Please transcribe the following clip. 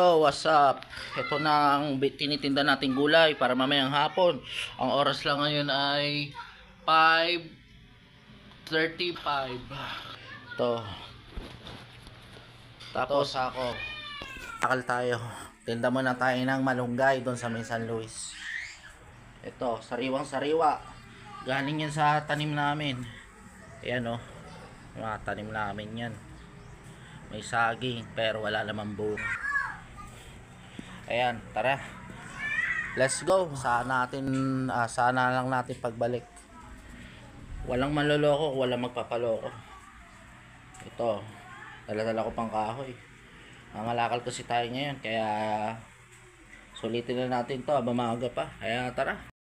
Yo, what's up? Ito na ang tinitinda nating gulay para mamayang hapon. Ang oras lang ngayon ay 5:35. Ito. Tapos ako. Akal tayo. Tinda muna tayo ng malunggay doon sa may San Luis. Ito, sariwang sariwa. Galing yan sa tanim namin. Ayan o. Mga tanim namin yan. May saging pero wala namang bunga. Ayan, tara. Let's go. Sana lang natin pagbalik. Walang manloloko, walang magpapaloko. Ito, dala-dala ko pang kahoy. Nangalakal kasi tayo ngayon, kaya sulitin na natin to habang maaga pa. Kaya tara.